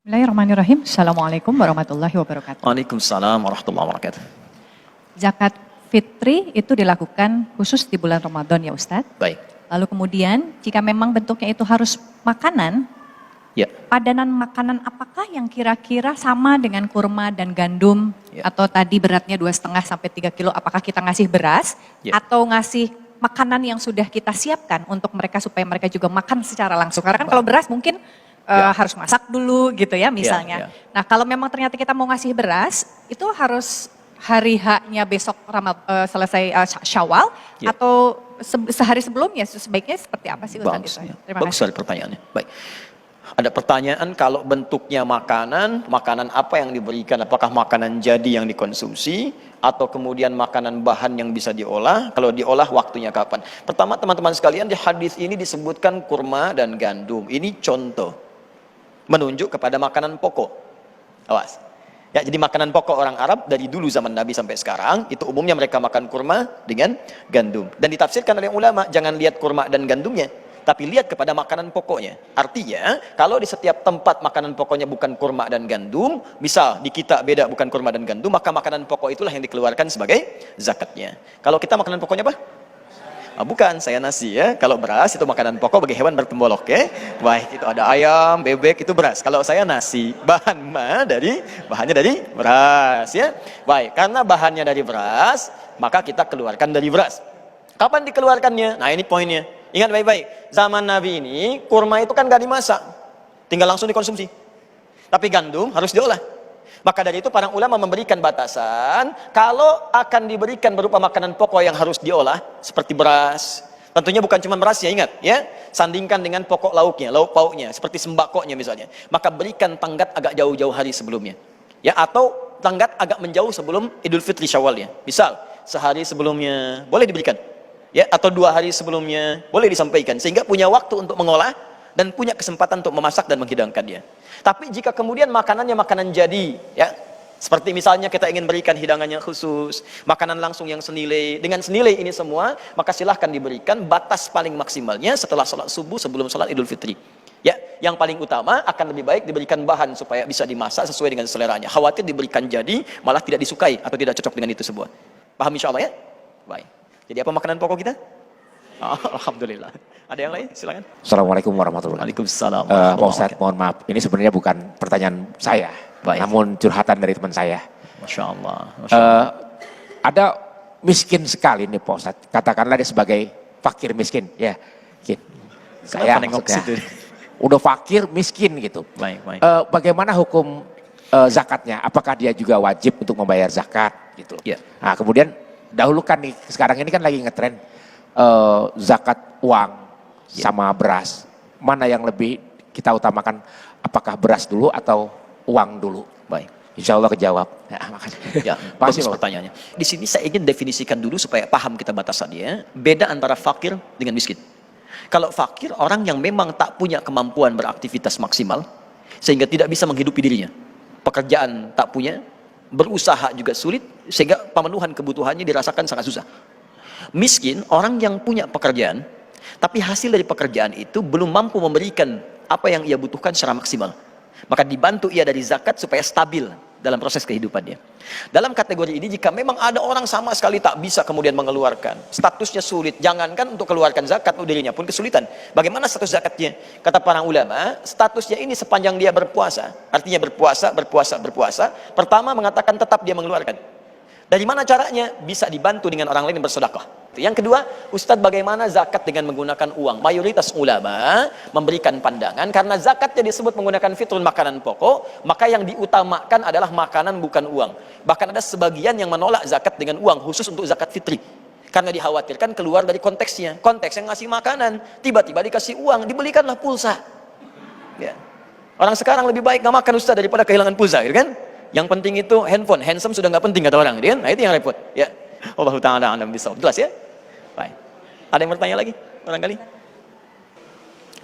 Bismillahirrahmanirrahim. Assalamualaikum warahmatullahi wabarakatuh. Waalaikumsalam warahmatullahi wabarakatuh. Zakat fitri itu dilakukan khusus di bulan Ramadan ya Ustadz. Baik. Lalu kemudian jika memang bentuknya itu harus makanan, Ya. padanan makanan apakah yang kira-kira sama dengan kurma dan gandum? Ya. Atau tadi beratnya 2,5 sampai 3 kilo, apakah kita ngasih beras? Ya. Atau ngasih makanan yang sudah kita siapkan untuk mereka supaya mereka juga makan secara langsung? Karena kan kalau beras mungkin harus masak dulu gitu ya misalnya. Nah kalau memang ternyata kita mau ngasih beras, itu harus hari H-nya besok selesai Syawal atau sehari sebelumnya sebaiknya seperti apa sih Ustaz? Terima Bagus sekali pertanyaannya. Baik. Ada pertanyaan kalau bentuknya makanan apa yang diberikan? Apakah makanan jadi yang dikonsumsi atau kemudian makanan bahan yang bisa diolah? Kalau diolah waktunya kapan? Pertama teman-teman sekalian, di hadis ini disebutkan kurma dan gandum. Ini contoh menunjuk kepada makanan pokok. Awas. Ya, jadi makanan pokok orang Arab dari dulu zaman Nabi sampai sekarang itu umumnya mereka makan kurma dengan gandum. Dan ditafsirkan oleh ulama, jangan lihat kurma dan gandumnya, tapi lihat kepada makanan pokoknya. Artinya, kalau di setiap tempat makanan pokoknya bukan kurma dan gandum, misal di kita beda bukan kurma dan gandum, maka makanan pokok itulah yang dikeluarkan sebagai zakatnya. Kalau kita makanan pokoknya apa? Bukan, saya nasi ya. Kalau beras itu makanan pokok bagi hewan bertembolok ya. Baik, itu ada ayam, bebek, itu beras. Kalau saya nasi, bahannya dari beras ya. Baik, karena bahannya dari beras, maka kita keluarkan dari beras. Kapan dikeluarkannya? Nah ini poinnya. Ingat baik-baik, zaman Nabi ini kurma itu kan gak dimasak, tinggal langsung dikonsumsi. Tapi gandum harus diolah. Maka dari itu para ulama memberikan batasan, kalau akan diberikan berupa makanan pokok yang harus diolah, seperti beras, tentunya bukan cuma beras ya, ingat ya, sandingkan dengan pokok lauknya, lauk pauknya, seperti sembakonya misalnya, maka berikan tanggat agak jauh-jauh hari sebelumnya, ya, atau tanggat agak menjauh sebelum Idul Fitri Syawalnya, misal sehari sebelumnya boleh diberikan, ya, atau 2 hari sebelumnya boleh disampaikan, sehingga punya waktu untuk mengolah dan punya kesempatan untuk memasak dan menghidangkannya. Tapi jika kemudian makanannya makanan jadi, ya, seperti misalnya kita ingin berikan hidangannya khusus, makanan langsung yang senilai, dengan senilai ini semua, maka silahkan diberikan batas paling maksimalnya setelah sholat subuh sebelum sholat Idul Fitri. Ya, yang paling utama akan lebih baik diberikan bahan supaya bisa dimasak sesuai dengan seleranya. Khawatir diberikan jadi malah tidak disukai atau tidak cocok dengan itu semua. Paham insya Allah ya? Baik. Jadi apa makanan pokok kita? Alhamdulillah. Ada yang lain? Silakan. Assalamualaikum warahmatullahi wabarakatuh. Waalaikumsalam. Pak Ustadz, mohon maaf. Ini sebenarnya bukan pertanyaan saya, namun curhatan dari teman saya. Masya Allah. Masya Allah. Ada miskin sekali nih Pak Ustadz. Katakanlah dia sebagai fakir miskin, ya. Saya maksudnya udah fakir miskin gitu. Baik, baik. Bagaimana hukum zakatnya? Apakah dia juga wajib untuk membayar zakat gitu? Ya. Nah, kemudian dahulukan nih, sekarang ini kan lagi ngetren zakat uang sama beras, mana yang lebih kita utamakan, apakah beras dulu atau uang dulu? Baik, insya Allah kejawab. Ya, makasih. Ya, bagus pertanyaannya. Di sini saya ingin definisikan dulu supaya paham kita batasannya. Beda antara fakir dengan miskin. Kalau fakir, orang yang memang tak punya kemampuan beraktivitas maksimal sehingga tidak bisa menghidupi dirinya, pekerjaan tak punya, berusaha juga sulit sehingga pemenuhan kebutuhannya dirasakan sangat susah. Miskin, orang yang punya pekerjaan, tapi hasil dari pekerjaan itu belum mampu memberikan apa yang ia butuhkan secara maksimal. Maka dibantu ia dari zakat supaya stabil dalam proses kehidupannya. Dalam kategori ini, jika memang ada orang sama sekali tak bisa kemudian mengeluarkan, statusnya sulit, jangankan untuk keluarkan zakat, dirinya pun kesulitan. Bagaimana status zakatnya? Kata para ulama, statusnya ini sepanjang dia berpuasa. Artinya berpuasa. Pertama mengatakan tetap dia mengeluarkan. Dari mana caranya? Bisa dibantu dengan orang lain yang bersedekah. Yang kedua, Ustadz, bagaimana zakat dengan menggunakan uang? Mayoritas ulama memberikan pandangan, karena zakatnya disebut menggunakan fitrun, makanan pokok, maka yang diutamakan adalah makanan bukan uang. Bahkan ada sebagian yang menolak zakat dengan uang, khusus untuk zakat fitri. Karena dikhawatirkan keluar dari konteksnya. Konteks yang ngasih makanan, tiba-tiba dikasih uang, dibelikanlah pulsa. Ya. Orang sekarang lebih baik gak makan Ustadz daripada kehilangan pulsa, gitu kan? Yang penting itu handphone, handsome sudah nggak penting kata orang, kan? Nah itu yang repot. Ya, Allah Taala alam bisawab. Jelas ya? Baik. Ada yang bertanya lagi? Barangkali?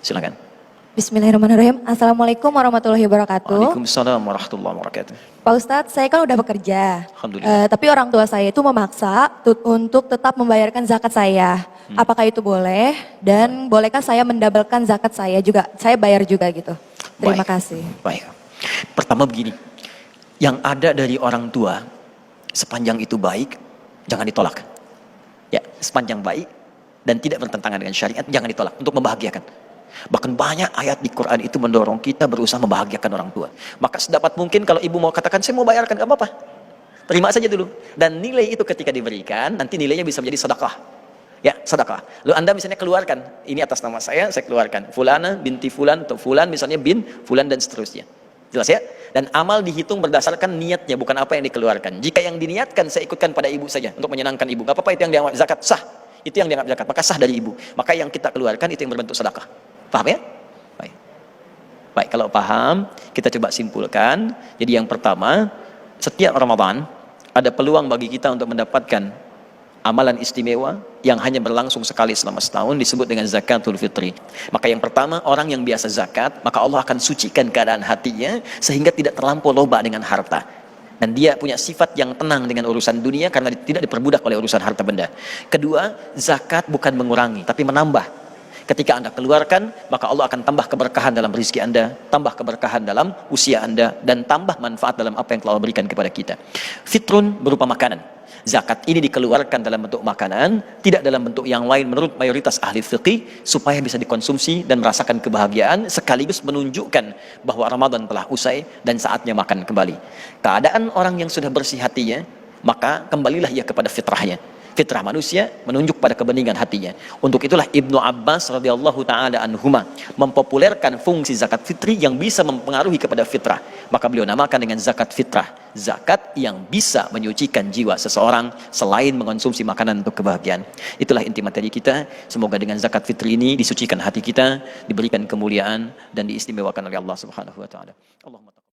Silakan. Bismillahirrahmanirrahim. Assalamualaikum warahmatullahi wabarakatuh. Waalaikumsalam warahmatullahi wabarakatuh. Pak Ustadz, saya kan udah bekerja. Alhamdulillah. Tapi orang tua saya itu memaksa untuk tetap membayarkan zakat saya. Apakah itu boleh? Dan bolehkah saya mendabelkan zakat saya juga? Saya bayar juga gitu. Terima kasih. Baik. Pertama begini, yang ada dari orang tua sepanjang itu baik, jangan ditolak. Ya, sepanjang baik dan tidak bertentangan dengan syariat, jangan ditolak untuk membahagiakan. Bahkan banyak ayat di Quran itu mendorong kita berusaha membahagiakan orang tua. Maka sedapat mungkin kalau ibu mau katakan, saya mau bayarkan, gak apa-apa. Terima saja dulu. Dan nilai itu ketika diberikan, nanti nilainya bisa menjadi sedekah. Ya, sedekah. Lalu Anda misalnya keluarkan, ini atas nama saya keluarkan. Fulana binti Fulan, atau Fulan misalnya bin Fulan dan seterusnya. Jelas ya? Dan amal dihitung berdasarkan niatnya, bukan apa yang dikeluarkan. Jika yang diniatkan, saya ikutkan pada ibu saja, untuk menyenangkan ibu. Gak apa-apa, itu yang dianggap zakat, sah. Itu yang dianggap zakat, maka sah dari ibu. Maka yang kita keluarkan itu yang berbentuk sedekah. Paham ya? Baik. Baik, kalau paham, kita coba simpulkan. Jadi yang pertama, setiap Ramadan ada peluang bagi kita untuk mendapatkan amalan istimewa yang hanya berlangsung sekali selama setahun, disebut dengan zakatul fitri. Maka yang pertama, orang yang biasa zakat, maka Allah akan sucikan keadaan hatinya sehingga tidak terlampau loba dengan harta. Dan dia punya sifat yang tenang dengan urusan dunia karena tidak diperbudak oleh urusan harta benda. Kedua, zakat bukan mengurangi tapi menambah. Ketika Anda keluarkan, maka Allah akan tambah keberkahan dalam rezeki Anda, tambah keberkahan dalam usia Anda, dan tambah manfaat dalam apa yang telah Allah berikan kepada kita. Fitrun berupa makanan. Zakat ini dikeluarkan dalam bentuk makanan, tidak dalam bentuk yang lain menurut mayoritas ahli fikih, supaya bisa dikonsumsi dan merasakan kebahagiaan, sekaligus menunjukkan bahwa Ramadan telah usai dan saatnya makan kembali. Keadaan orang yang sudah bersih hatinya, maka kembalilah ia kepada fitrahnya. Fitrah manusia menunjuk pada kebeningan hatinya. Untuk itulah Ibnu Abbas radhiyallahu taala anhuma mempopulerkan fungsi zakat fitri yang bisa mempengaruhi kepada fitrah. Maka beliau namakan dengan zakat fitrah, zakat yang bisa menyucikan jiwa seseorang selain mengonsumsi makanan untuk kebahagiaan. Itulah inti materi kita. Semoga dengan zakat fitri ini disucikan hati kita, diberikan kemuliaan dan diistimewakan oleh Allah Subhanahu wa taala. Allahumma